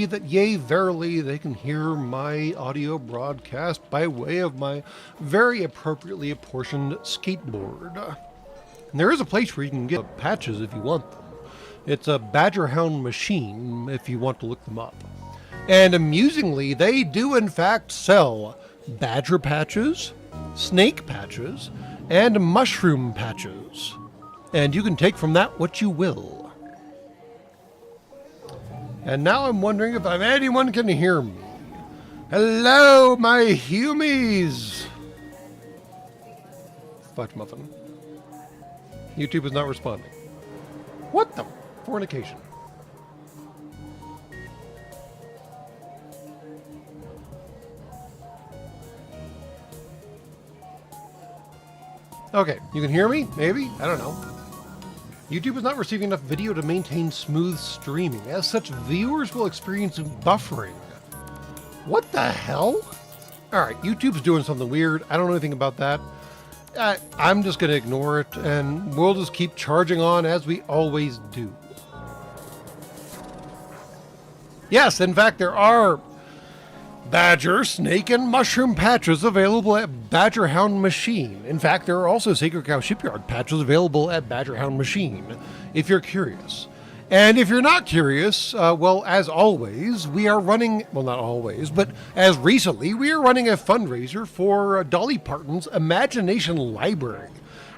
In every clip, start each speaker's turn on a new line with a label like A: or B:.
A: that yea, verily, they can hear my audio broadcast by way of my very appropriately apportioned skateboard. And there is a place where you can get patches if you want them. It's a Badger Hound Machine if you want to look them up. And amusingly, they do in fact sell badger patches, snake patches, and mushroom patches. And you can take from that what you will. And now I'm wondering if anyone can hear me. Hello, my humies! Fudge muffin. YouTube is not responding. What the fornication? Okay, you can hear me? Maybe? I don't know. YouTube is not receiving enough video to maintain smooth streaming. As such, viewers will experience buffering. What the hell? Alright, YouTube's doing something weird. I don't know anything about that. I'm just going to ignore it, and we'll just keep charging on as we always do. Yes, in fact, there are badger, snake, and mushroom patches available at Badger Hound Machine. In fact, there are also Sacred Cow Shipyard patches available at Badger Hound Machine, if you're curious. And if you're not curious, well, as always, we are running, well, not always, but as recently, we are running a fundraiser for Dolly Parton's Imagination Library.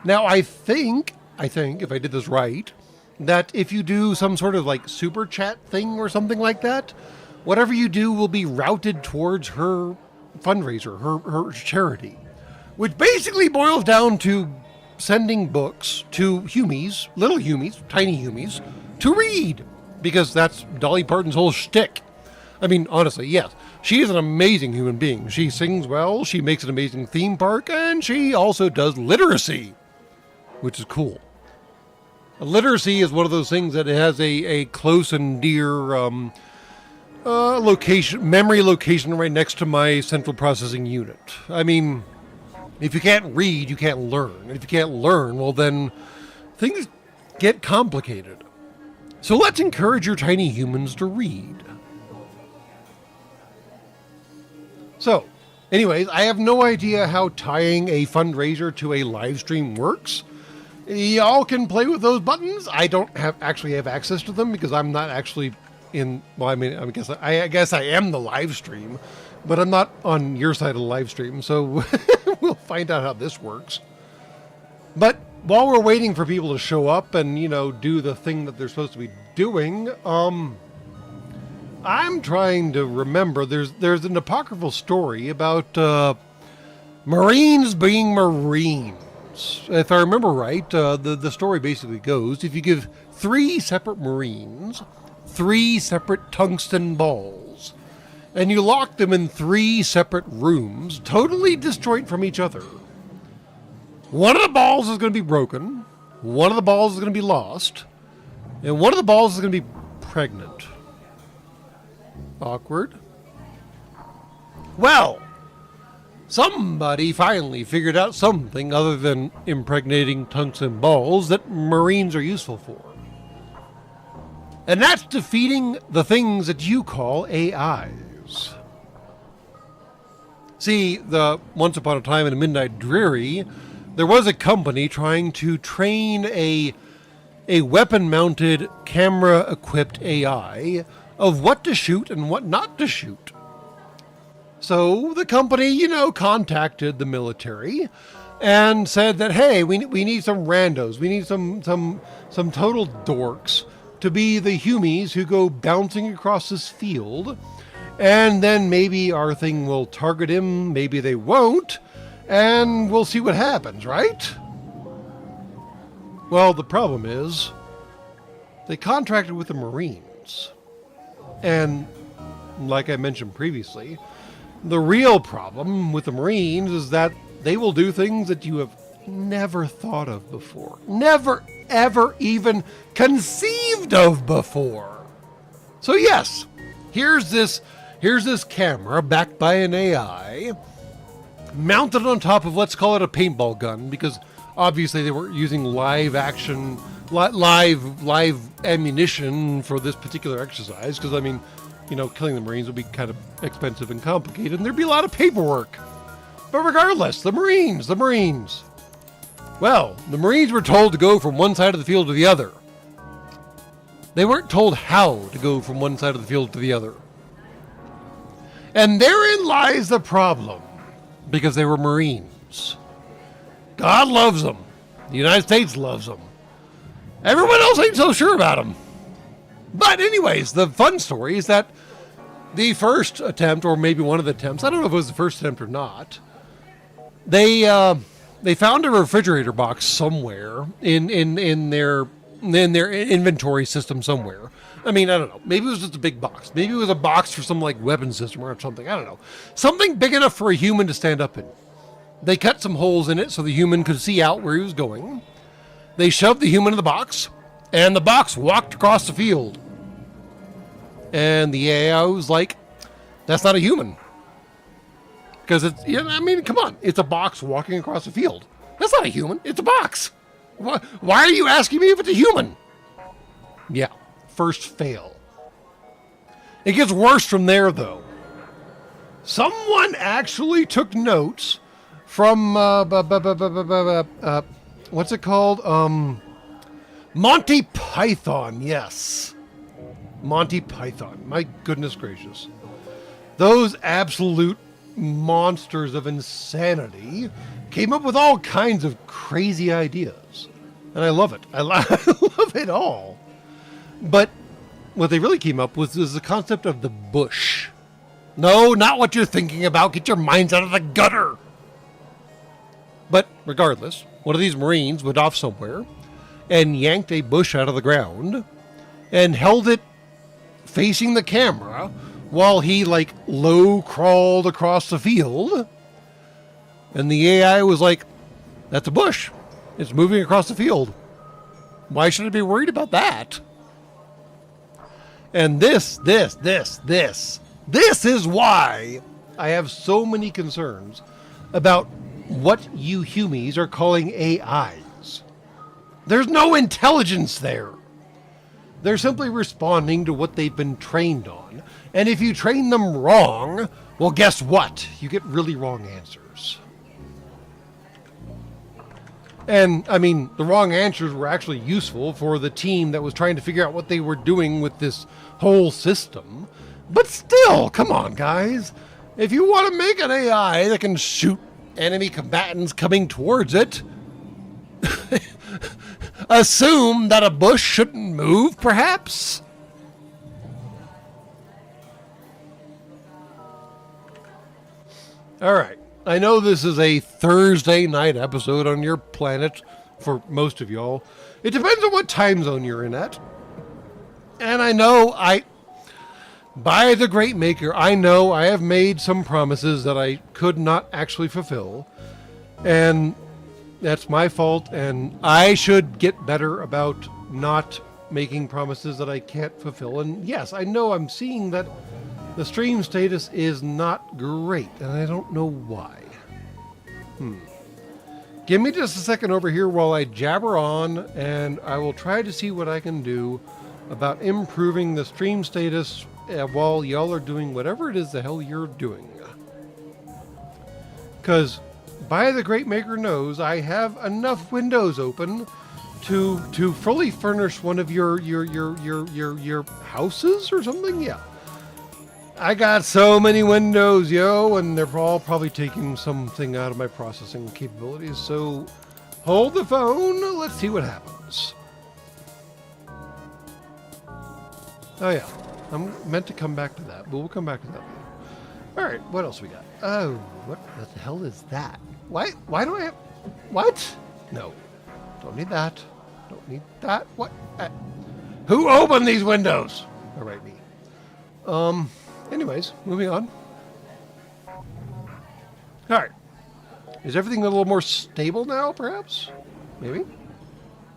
A: Now, I think, if I did this right, that if you do some sort of like super chat thing or something like that, whatever you do will be routed towards her fundraiser, her charity, which basically boils down to sending books to humies, little humies, tiny humies, to read, because that's Dolly Parton's whole shtick. I mean, honestly, yes, she is an amazing human being. She sings well, she makes an amazing theme park, and she also does literacy, which is cool. Literacy is one of those things that has a close and dear memory location right next to my central processing unit. I mean, if you can't read, you can't learn. And if you can't learn, well then, things get complicated. So let's encourage your tiny humans to read. So, anyways, I have no idea how tying a fundraiser to a live stream works. Y'all can play with those buttons. I don't actually have access to them because I'm not actually in, well, I mean, I guess I am the live stream, but I'm not on your side of the live stream, so we'll find out how this works. But while we're waiting for people to show up and, you know, do the thing that they're supposed to be doing, I'm trying to remember, there's an apocryphal story about Marines being Marines. If I remember right, the story basically goes, if you give 3 separate Marines 3 separate tungsten balls, and you lock them in 3 separate rooms, totally disjoint from each other, one of the balls is going to be broken, one of the balls is going to be lost, and one of the balls is going to be pregnant. Awkward. Well, somebody finally figured out something other than impregnating tungsten balls that Marines are useful for. And that's defeating the things that you call AIs. See, once upon a time in Midnight Dreary, there was a company trying to train a weapon-mounted, camera-equipped AI of what to shoot and what not to shoot. So the company, you know, contacted the military and said that, hey, we need some randos, we need some total dorks to be the humies who go bouncing across this field, and then maybe our thing will target him, maybe they won't, and we'll see what happens, right? Well, the problem is, they contracted with the Marines. And, like I mentioned previously, the real problem with the Marines is that they will do things that you have never thought of before. Never, ever even conceived of before. So yes, here's this camera backed by an AI, mounted on top of, let's call it a paintball gun, because obviously they were using live ammunition for this particular exercise, because I mean, you know, killing the Marines would be kind of expensive and complicated, and there'd be a lot of paperwork. But regardless, the Marines. Well, the Marines were told to go from one side of the field to the other. They weren't told how to go from one side of the field to the other. And therein lies the problem, because they were Marines. God loves them. The United States loves them. Everyone else ain't so sure about them. But anyways, the fun story is that the first attempt, or maybe one of the attempts, I don't know if it was the first attempt or not, they found a refrigerator box somewhere in their inventory system somewhere. I mean, I don't know. Maybe it was just a big box. Maybe it was a box for some like weapon system or something. I don't know. Something big enough for a human to stand up in. They cut some holes in it so the human could see out where he was going. They shoved the human in the box, and the box walked across the field. And the AI was like, that's not a human. Because it's, you know, I mean, come on. It's a box walking across the field. That's not a human. It's a box. Why are you asking me if it's a human? Yeah, first fail. It gets worse from there, though. Someone actually took notes from, what's it called? Monty Python, yes. Monty Python. My goodness gracious. Those absolute monsters of insanity came up with all kinds of crazy ideas. And I love it. I love it all. But what they really came up with is the concept of the bush. No, not what you're thinking about. Get your minds out of the gutter. But regardless, one of these Marines went off somewhere and yanked a bush out of the ground and held it facing the camera while he like low crawled across the field. And the AI was like, that's a bush. It's moving across the field. Why should I be worried about that? And this is why I have so many concerns about what you humies are calling AIs. There's no intelligence there. They're simply responding to what they've been trained on. And if you train them wrong, well, guess what? You get really wrong answers. And, I mean, the wrong answers were actually useful for the team that was trying to figure out what they were doing with this whole system. But still, come on, guys. If you want to make an AI that can shoot enemy combatants coming towards it, assume that a bush shouldn't move, perhaps? All right. I know this is a Thursday night episode on your planet for most of y'all. It depends on what time zone you're in at. And I know by the great maker, I know I have made some promises that I could not actually fulfill. And that's my fault. And I should get better about not making promises that I can't fulfill. And yes, I know I'm seeing that the stream status is not great, and I don't know why. Give me just a second over here while I jabber on, and I will try to see what I can do about improving the stream status while y'all are doing whatever it is the hell you're doing. Because by the great maker knows, I have enough windows open to fully furnish one of your houses or something. Yeah. I got so many windows, yo, and they're all probably taking something out of my processing capabilities. So hold the phone. Let's see what happens. Oh, yeah. I'm meant to come back to that, but we'll come back to that later. All right. What else we got? Oh, what the hell is that? Why do I have... What? No. Don't need that. Don't need that. What? Who opened these windows? All right, me. Anyways, moving on. All right. Is everything a little more stable now, perhaps? Maybe?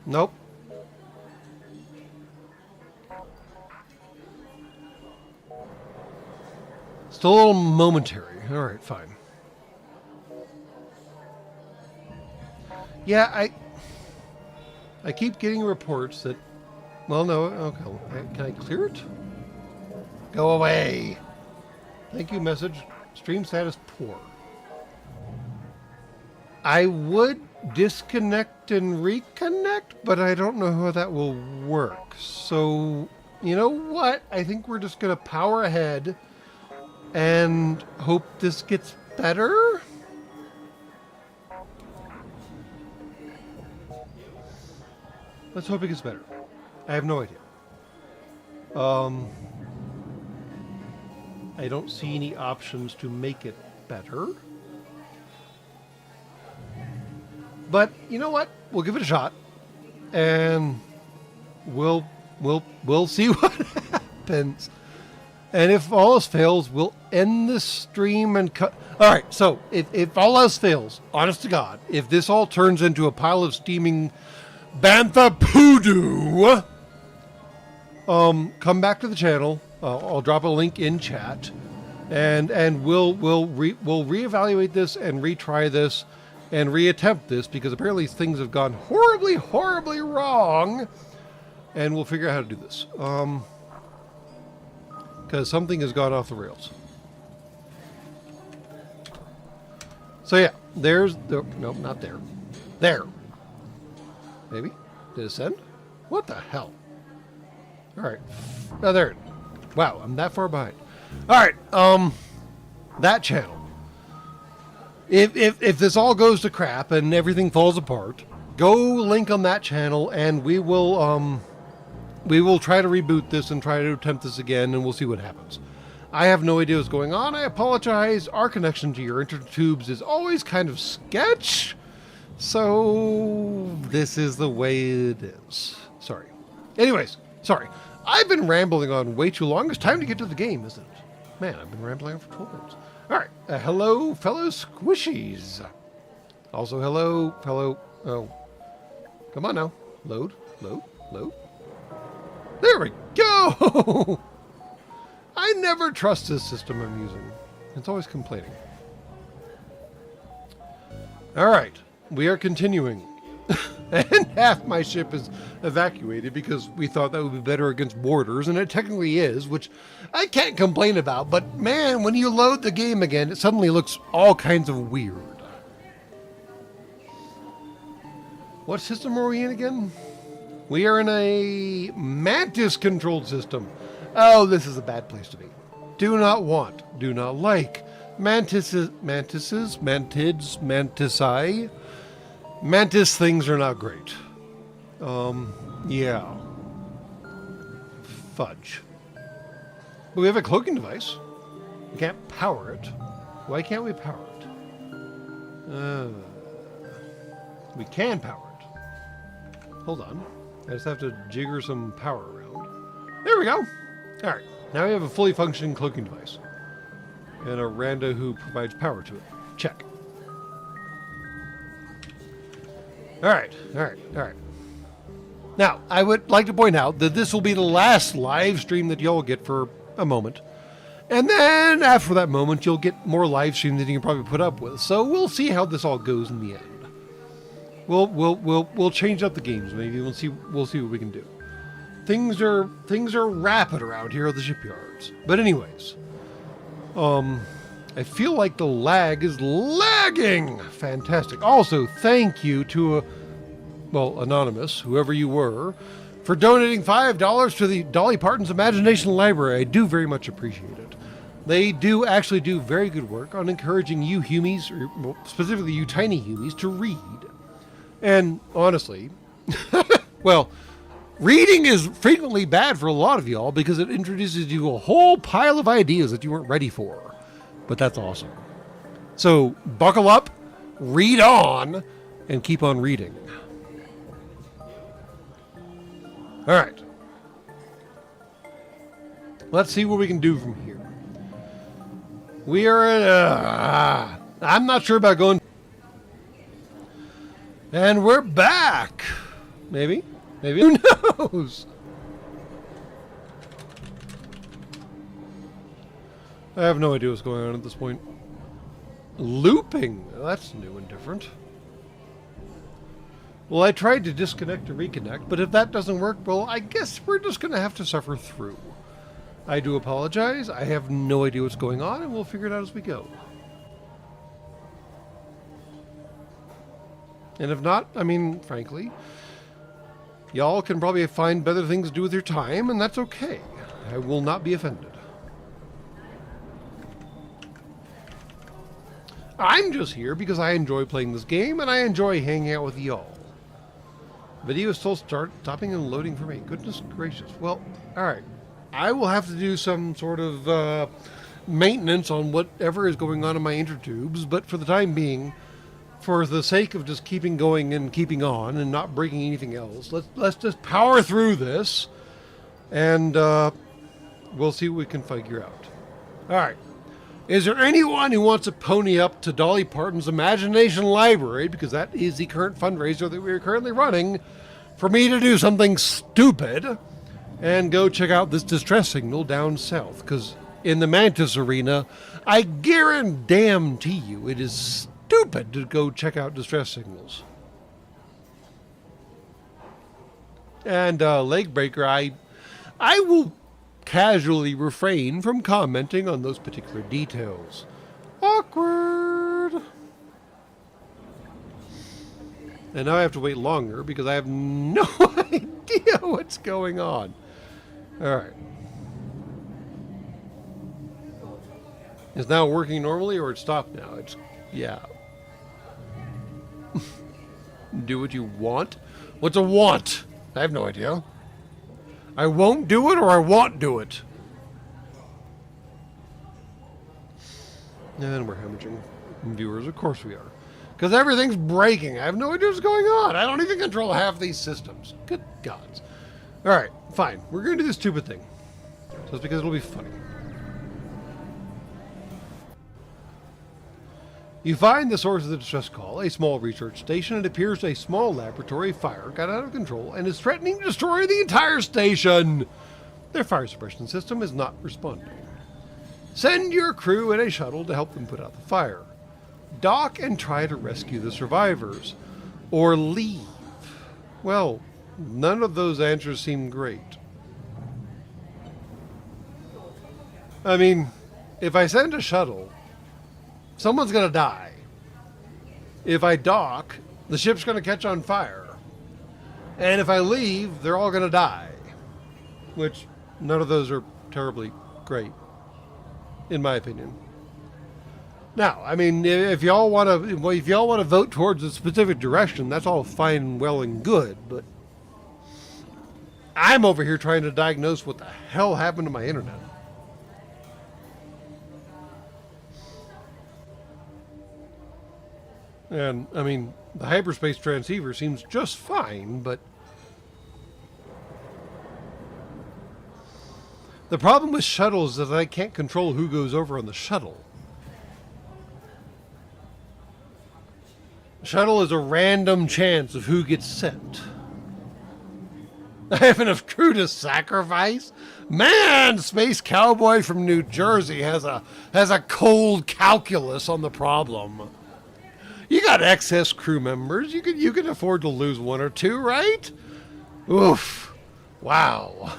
A: Nope. Still a little momentary. All right, fine. Yeah, I keep getting reports that... Well, no. Okay. Can I clear it? Go away. Thank you, message. Stream status poor. I would disconnect and reconnect, but I don't know how that will work. So, you know what? I think we're just going to power ahead and hope this gets better. Let's hope it gets better. I have no idea. I don't see any options to make it better. But you know what? We'll give it a shot, and we'll see what happens. And if all else fails, we'll end this stream and cut. All right. So if all else fails, honest to God, if this all turns into a pile of steaming bantha poodoo, come back to the channel. I'll drop a link in chat, and we'll reevaluate this and retry this and reattempt this, because apparently things have gone horribly wrong, and we'll figure out how to do this. Because something has gone off the rails. So yeah, there's the nope, not there. There. Maybe? Did it send? What the hell? Alright. Oh, there. Wow, I'm that far behind. Alright, that channel. If this all goes to crap and everything falls apart, go link on that channel, and we will try to reboot this and try to attempt this again, and we'll see what happens. I have no idea what's going on. I apologize. Our connection to your intertubes is always kind of sketch. So this is the way it is. Sorry. Anyways, sorry. I've been rambling on way too long. It's time to get to the game, isn't it? Man, I've been rambling on for 12 minutes. All right. Hello, fellow squishies. Also, hello, fellow... Oh. Come on now. Load. There we go! I never trust this system I'm using. It's always complaining. All right. We are continuing. And half my ship is evacuated because we thought that would be better against boarders, and it technically is, which I can't complain about. But man, when you load the game again, it suddenly looks all kinds of weird. What system are we in again? We are in a mantis-controlled system. Oh, this is a bad place to be. Do not want, do not like. Mantises, mantids, mantisae. Mantis things are not great. Yeah. Fudge. But we have a cloaking device. We can't power it. Why can't we power it? We can power it. Hold on. I just have to jigger some power around. There we go. All right. Now we have a fully functioning cloaking device. And a rando who provides power to it. Check. All right. Now, I would like to point out that this will be the last live stream that y'all get for a moment. And then after that moment, you'll get more live stream that you can probably put up with. So we'll see how this all goes in the end. We'll change up the games. Maybe we'll see what we can do. Things are rapid around here at the shipyards. But anyways, I feel like the lag is lagging. Fantastic. Also, thank you to anonymous, whoever you were, for donating $5 to the Dolly Parton's Imagination Library. I do very much appreciate it. They do actually do very good work on encouraging you humies, or specifically you tiny humies, to read. And honestly, reading is frequently bad for a lot of y'all because it introduces you to a whole pile of ideas that you weren't ready for. But that's awesome. So buckle up, read on, and keep on reading. All right. Let's see what we can do from here. We are at... I'm not sure about going... And we're back. Maybe. Who knows? I have no idea what's going on at this point. Looping. That's new and different. Well, I tried to disconnect and reconnect, but if that doesn't work, well, I guess we're just going to have to suffer through. I do apologize. I have no idea what's going on, and we'll figure it out as we go. And if not, I mean, frankly, y'all can probably find better things to do with your time, and that's okay. I will not be offended. I'm just here because I enjoy playing this game, and I enjoy hanging out with y'all. Video is still stopping and loading for me. Goodness gracious. Well, alright. I will have to do some sort of maintenance on whatever is going on in my intertubes, but for the time being, for the sake of just keeping going and keeping on and not breaking anything else, let's just power through this, and we'll see what we can figure out. Alright. Is there anyone who wants to pony up to Dolly Parton's Imagination Library, because that is the current fundraiser that we are currently running, for me to do something stupid and go check out this distress signal down south? Because in the Mantis Arena, I guarantee you it is stupid to go check out distress signals. And Leg Breaker, I will casually refrain from commenting on those particular details. Awkward. And now I have to wait longer because I have no idea what's going on. Alright. Is now working normally, or it's stopped now? It's, yeah. Do what you want? What's a want? I have no idea. I won't do it, or I won't do it. And we're hemorrhaging viewers. Of course we are. Because everything's breaking. I have no idea what's going on. I don't even control half these systems. Good gods. Alright, fine. We're going to do this stupid thing. Just because it'll be funny. You find the source of the distress call, a small research station. It appears a small laboratory fire got out of control and is threatening to destroy the entire station. Their fire suppression system is not responding. Send your crew in a shuttle to help them put out the fire. Dock and try to rescue the survivors. Or leave. Well, none of those answers seem great. I mean, if I send a shuttle, someone's going to die. If I dock, the ship's going to catch on fire. And if I leave, they're all going to die. Which, none of those are terribly great, in my opinion. Now, I mean, if y'all want to vote towards a specific direction, that's all fine, well, and good. But I'm over here trying to diagnose what the hell happened to my internet. And, I mean, the hyperspace transceiver seems just fine, but the problem with shuttles is that I can't control who goes over on the shuttle. Shuttle is a random chance of who gets sent. I have enough crew to sacrifice? Man, Space Cowboy from New Jersey has a cold calculus on the problem. You got excess crew members. You can afford to lose one or two, right? Oof. Wow.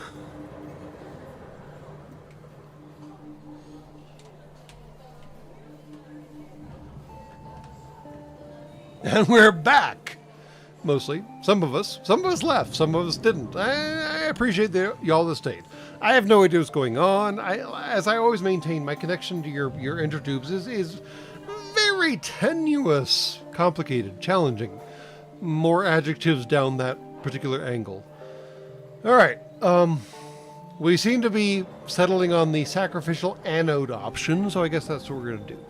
A: And we're back. Mostly. Some of us left. Some of us didn't. I appreciate y'all that stayed. I have no idea what's going on. As I always maintain, my connection to your intertubes is very tenuous, complicated, challenging. More adjectives down that particular angle. Alright, we seem to be settling on the sacrificial anode option, so I guess that's what we're going to do.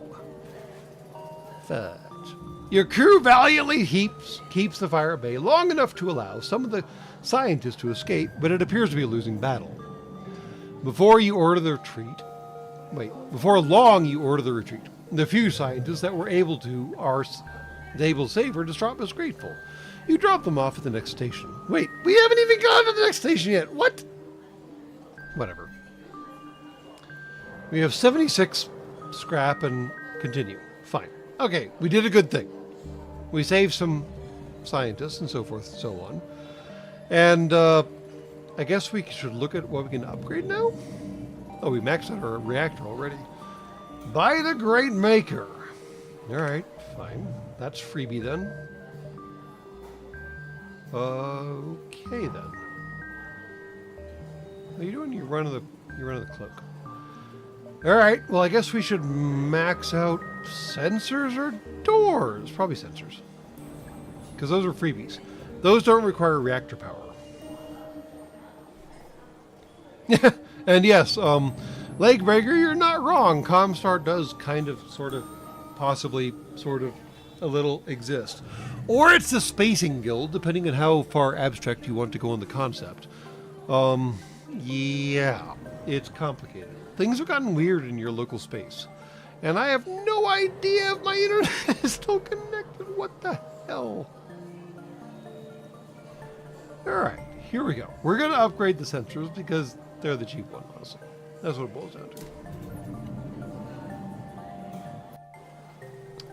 A: Fudge. Your crew valiantly keeps the fire at bay long enough to allow some of the scientists to escape, but it appears to be a losing battle. Before long, you order the retreat. The few scientists that were able to save are distraught but grateful. You drop them off at the next station. Wait, we haven't even gone to the next station yet. What? Whatever. We have 76 scrap and continue. Fine. Okay, we did a good thing. We saved some scientists and so forth and so on. And I guess we should look at what we can upgrade now. Oh, we maxed out our reactor already. By the Great Maker. Alright, fine. That's freebie then. Okay then. What are you doing? You're running the cloak. Alright, well I guess we should max out sensors or doors? Probably sensors. Because those are freebies. Those don't require reactor power. And yes, Legbreaker, you're not wrong. Comstar does kind of, sort of, possibly, sort of, a little exist. Or it's the Spacing Guild, depending on how far abstract you want to go on the concept. Yeah, it's complicated. Things have gotten weird in your local space. And I have no idea if my internet is still connected. What the hell? Alright, here we go. We're going to upgrade the sensors because they're the cheap one, honestly. That's what it boils down to.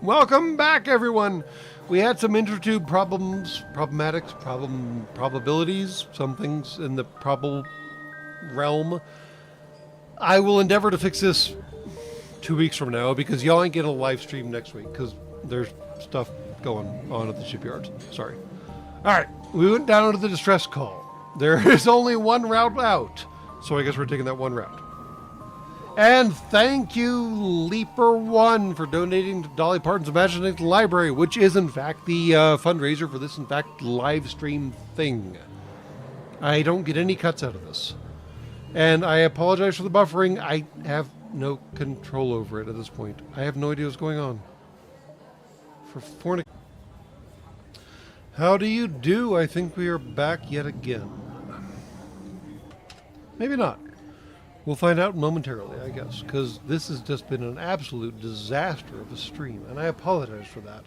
A: Welcome back, everyone. We had some intertube probabilities, some things in the probable realm. I will endeavor to fix this 2 weeks from now because y'all ain't getting a live stream next week because there's stuff going on at the shipyards. Sorry. All right, we went down to the distress call. There is only one route out, so I guess we're taking that one route. And thank you, Leaper1, for donating to Dolly Parton's Imagination Library, which is, in fact, the fundraiser for this, in fact, live stream thing. I don't get any cuts out of this. And I apologize for the buffering. I have no control over it at this point. I have no idea what's going on. How do you do? I think we are back yet again. Maybe not. We'll find out momentarily, I guess, because this has just been an absolute disaster of a stream, and I apologize for that.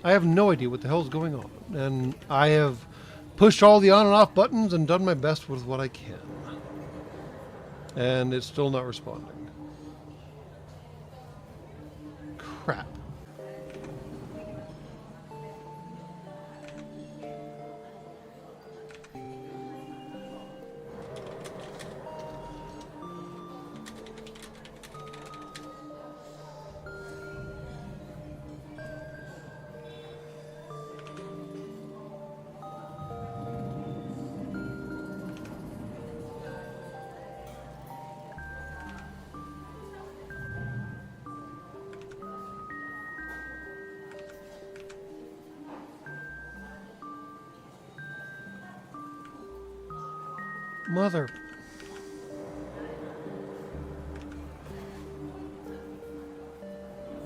A: I have no idea what the hell is going on, and I have pushed all the on and off buttons and done my best with what I can. And it's still not responding. Crap. Mother